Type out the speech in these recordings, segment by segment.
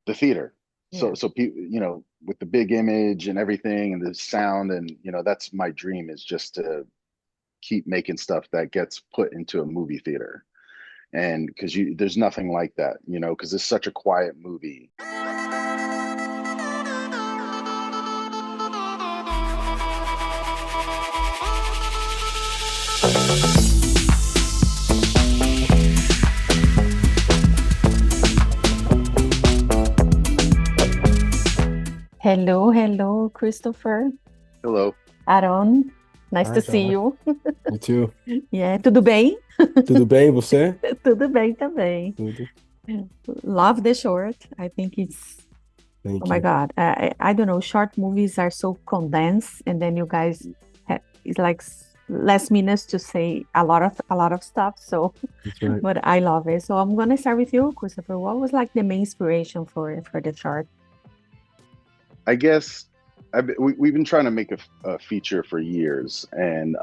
the theater. Yeah. So people, with the big image and everything and the sound, and that's my dream, is just to keep making stuff that gets put into a movie theater. And because there's nothing like that, because it's such a quiet movie. Hello, hello, Christopher. Hello. Aaron, nice to Hi, see Jana. you. Me too. Yeah, tudo bem? Tudo bem, você? Tudo bem também. Tudo. Love the short. I think it's, oh Thank my you. God. I don't know. Short movies are so condensed, and then you guys have, it's like less minutes to say a lot of stuff. So, That's right. but I love it. So I'm gonna start with you, Christopher. What was like the main inspiration for the short? I guess we've been trying to make a feature for years, and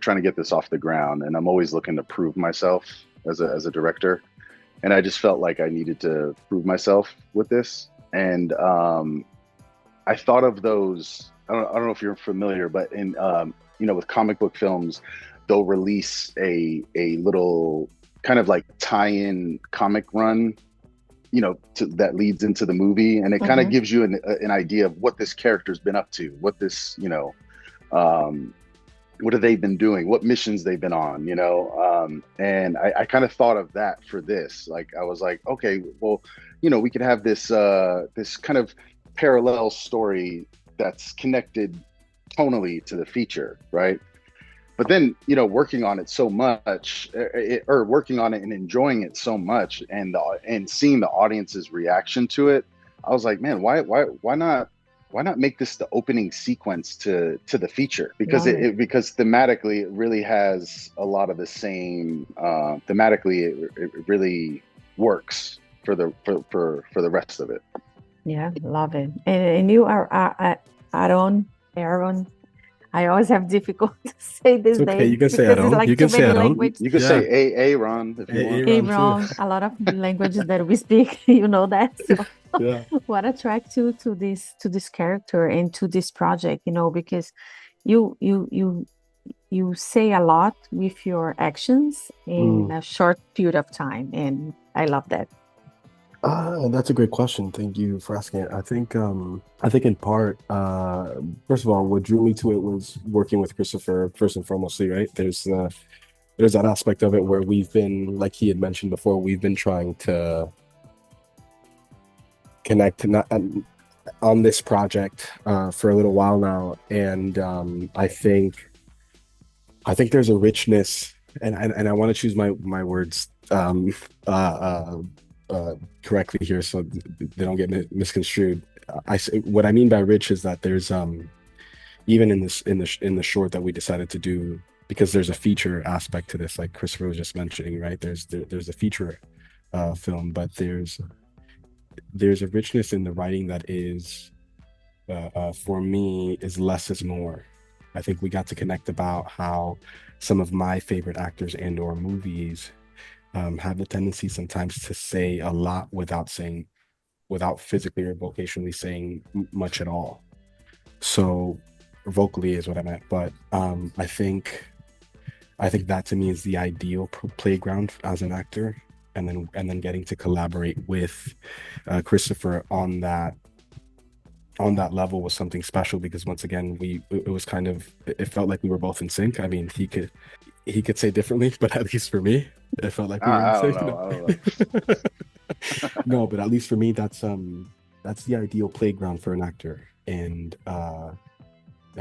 trying to get this off the ground. And I'm always looking to prove myself as a director. And I just felt like I needed to prove myself with this. And I thought of those. I don't know if you're familiar, but in with comic book films, they'll release a little kind of like tie-in comic run, that leads into the movie, and it kind of Mm-hmm. gives you an idea of what this character's been up to, what this, um, what have they been doing, what missions they've been on, and I kind of thought of that for this. Like I was like, okay, well, we could have this kind of parallel story that's connected tonally to the feature, right? But then, working on it so much, or working on it and enjoying it so much, and seeing the audience's reaction to it, I was like, man, why not make this the opening sequence to the feature? Because Love it. because thematically it really has a lot of the same. Thematically, it really works for the rest of it. Yeah, love it. And you are Aaron. I always have difficulty to say It's this okay. name You can say because it's Aaron. You like can too say many Aaron. languages. You could say Yeah. a Ron if you want. Aaron too. Aaron, a lot of languages that we speak, you know that. So Yeah. what attracts you to this character and to this project, because you you you you say a lot with your actions in Mm. a short period of time, and I love that. That's a great question. Thank you for asking it. I think in part, first of all, what drew me to it was working with Christopher first and foremostly, right? There's that aspect of it where we've been, like he had mentioned before, we've been trying to connect not, on this project for a little while now, and I think there's a richness, and I want to choose my words uh, correctly here so they don't get misconstrued. What I mean by rich is that there's even in this in the short that we decided to do, because there's a feature aspect to this, like Christopher was just mentioning, right? There's a feature film, but there's a richness in the writing that is for me is less is more. I think we got to connect about how some of my favorite actors and or movies have the tendency sometimes to say a lot without physically or vocationally saying much at all. So vocally is what I meant, but I think that to me is the ideal playground as an actor, and then getting to collaborate with Christopher on that level was something special because once again we it was kind of it felt like we were both in sync. I mean, he could say differently, but at least for me, it felt like we were in I don't sync. know. No. I don't know. No, but at least for me, that's the ideal playground for an actor. And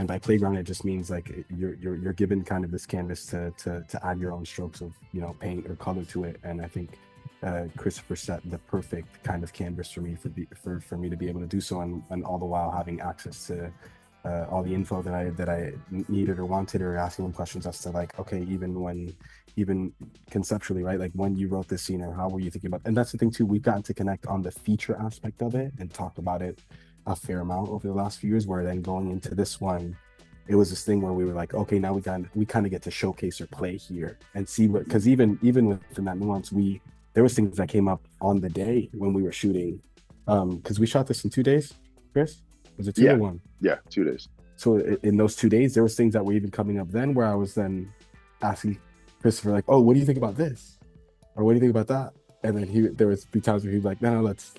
by playground, it just means like you're given kind of this canvas to add your own strokes of paint or color to it. And I think Christopher set the perfect kind of canvas for me for me to be able to do so, and all the while having access to all the info that I needed or wanted, or asking him questions as to like, okay, even conceptually, right? Like when you wrote this scene, or how were you thinking about? And that's the thing too. We've gotten to connect on the feature aspect of it and talk about it a fair amount over the last few years. Where then going into this one, it was this thing where we were like, okay, now we kind of get to showcase or play here and see what, because even within that nuance, there was things that came up on the day when we were shooting. Because we shot this in 2 days, Chris? Was it two or Yeah, one? yeah, 2 days. So in those 2 days, there was things that were even coming up then where I was then asking Christopher, like, oh, what do you think about this? Or what do you think about that? And then there was be times where he'd be like, no, let's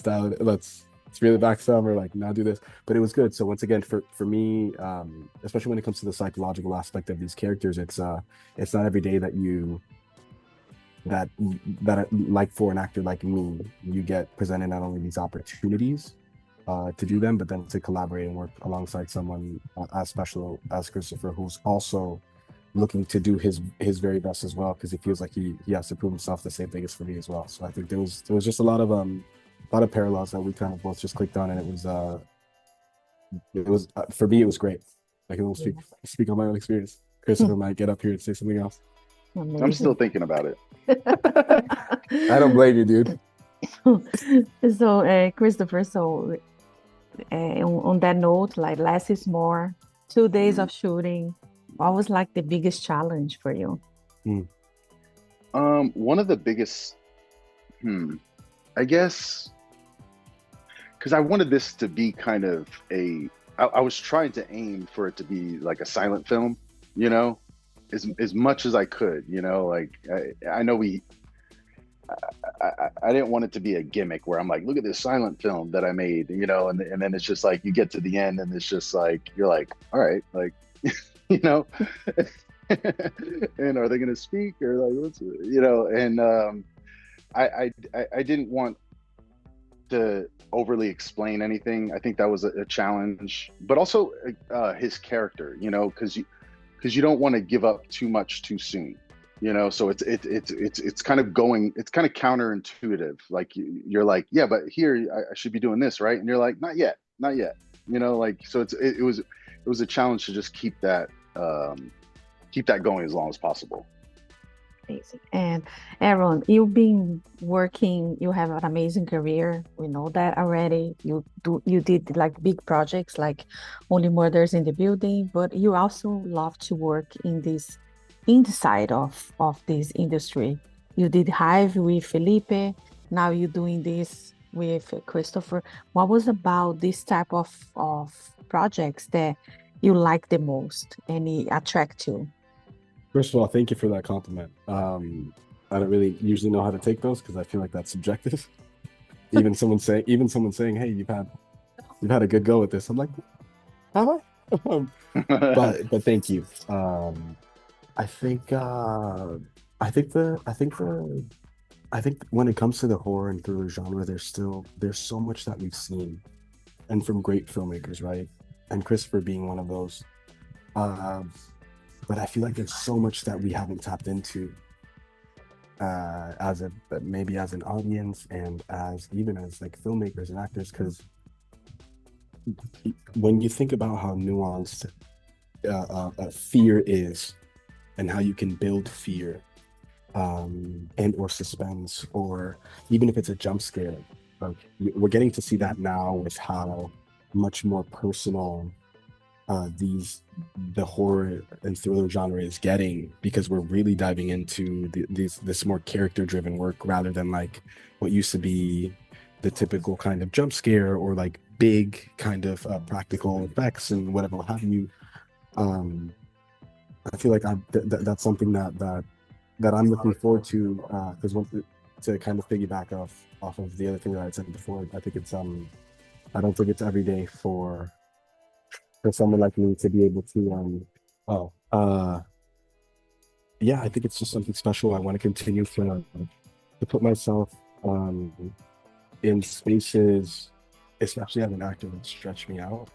dial it, let's reel it back some, or like now do this. But it was good. So once again, for me, especially when it comes to the psychological aspect of these characters, it's not every day that that like for an actor like me, you get presented not only these opportunities to do them, but then to collaborate and work alongside someone as special as Christopher, who's also looking to do his very best as well, because he feels like he has to prove himself. The same thing as for me as well. So I think there was just a lot of parallels that we kind of both just clicked on, and it was for me it was great. I can only speak on my own experience. Christopher might get up here and say something else. I'm still thinking about it. I don't blame you, dude. So, Christopher, so on that note, like less is more, 2 days of shooting. What was like the biggest challenge for you? One of the biggest, I guess, because I wanted this to be kind of I was trying to aim for it to be like a silent film, you know, as much as I could, you know, like I know I didn't want it to be a gimmick where I'm like, look at this silent film that I made, you know, and then it's just like you get to the end and it's just like you're like, all right, like, you know, and are they going to speak or like what's, you know, and I didn't want to overly explain anything. I think that was a challenge, but also his character, you know, because you don't want to give up too much too soon, you know. So it's kind of counterintuitive. Like you're like, yeah, but here I should be doing this, right? And you're like, not yet, you know. Like so it was a challenge to just keep that going as long as possible. Amazing. And Aaron, you've been working, you have an amazing career. We know that already. You did like big projects like Only Murders in the Building, but you also love to work in the side of this industry. You did Hive with Felipe, now you're doing this with Christopher. What was about this type of projects that you like the most and it attract you? First of all, thank you for that compliment. I don't really usually know how to take those because I feel like that's subjective. Even someone saying, "Hey, you've had a good go at this," I'm like, "Have I?" But thank you. I think when it comes to the horror and thriller genre, there's so much that we've seen, and from great filmmakers, right? And Christopher being one of those. But I feel like there's so much that we haven't tapped into maybe as an audience and as like filmmakers and actors, because when you think about how nuanced fear is and how you can build fear and or suspense, or even if it's a jump scare, like we're getting to see that now with how much more personal the horror and thriller genre is getting, because we're really diving into this more character driven work rather than like what used to be the typical kind of jump scare or like big kind of practical effects and whatever have you. I feel like that's something that I'm looking forward to, because to kind of piggyback off of the other thing that I said before, I think it's I don't think it's every day for someone like me to be able to yeah, I think it's just something special. I want to continue to put myself in spaces, especially as an actor, that stretch me out,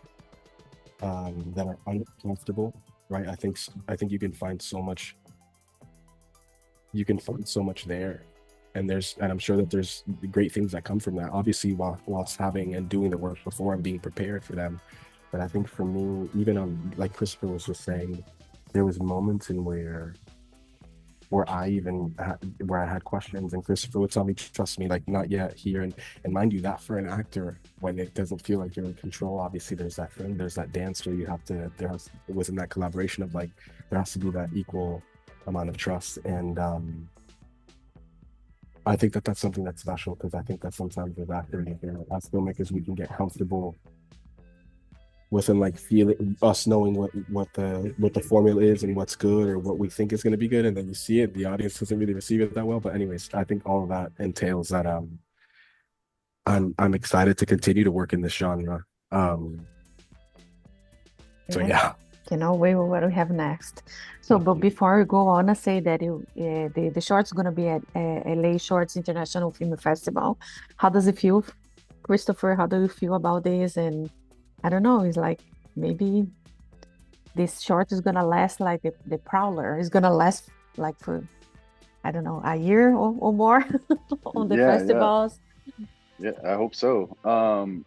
that are uncomfortable, right? I think you can find so much there, and I'm sure that there's great things that come from that, obviously, whilst having and doing the work before and being prepared for them. But I think for me, even on, like Christopher was just saying, there was moments in where I had questions, and Christopher would tell me, trust me, like, not yet here. And mind you, that for an actor, when it doesn't feel like you're in control, obviously there's that thing, there's that dance where within that collaboration of like, there has to be that equal amount of trust. And I think that that's something that's special because I think that sometimes with actors, as filmmakers, we can get comfortable within like feeling us knowing what the formula is and what's good or what we think is going to be good, and then you see it, the audience doesn't really receive it that well. But anyways, I think all of that entails that I'm excited to continue to work in this genre. So yeah. Cannot wait what we have next. So, but before we go on, I say that the short's going to be at LA Shorts International Film Festival. How does it feel, Christopher? How do you feel about this? And I don't know, it's like maybe this short is going to last like the Prowler. It's going to last like for, I don't know, a year or more on the festivals. Yeah, I hope so. I'm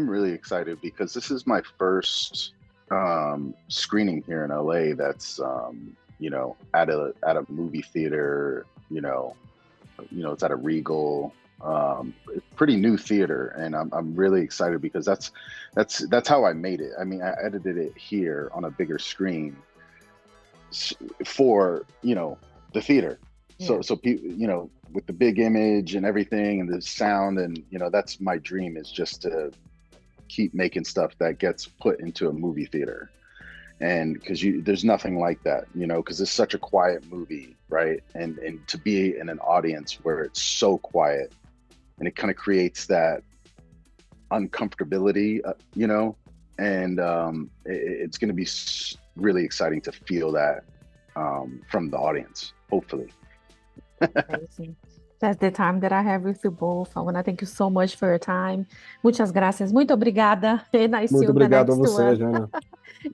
really excited because this is my first screening here in LA that's at a movie theater, it's at a Regal, pretty new theater, and I'm really excited because that's how I made it. I mean, I edited it here on a bigger screen for the theater. So people, with the big image and everything and the sound, and that's my dream, is just to keep making stuff that gets put into a movie theater. And because there's nothing like that, because it's such a quiet movie, right? And to be in an audience where it's so quiet, and it kind of creates that uncomfortability, and it's going to be really exciting to feel that from the audience, hopefully. Amazing. That's the time that I have with you both. I want to thank you so much for your time. Muchas gracias. Muito obrigada. And I see you the next one. Jana.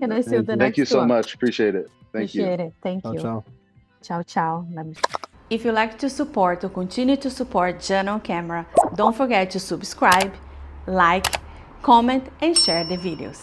And I see you the next one. Thank you so much. Appreciate it. Appreciate it. Thank you. Ciao. Ciao, ciao. If you like to support or continue to support Jana on Camera, don't forget to subscribe, like, comment, and share the videos.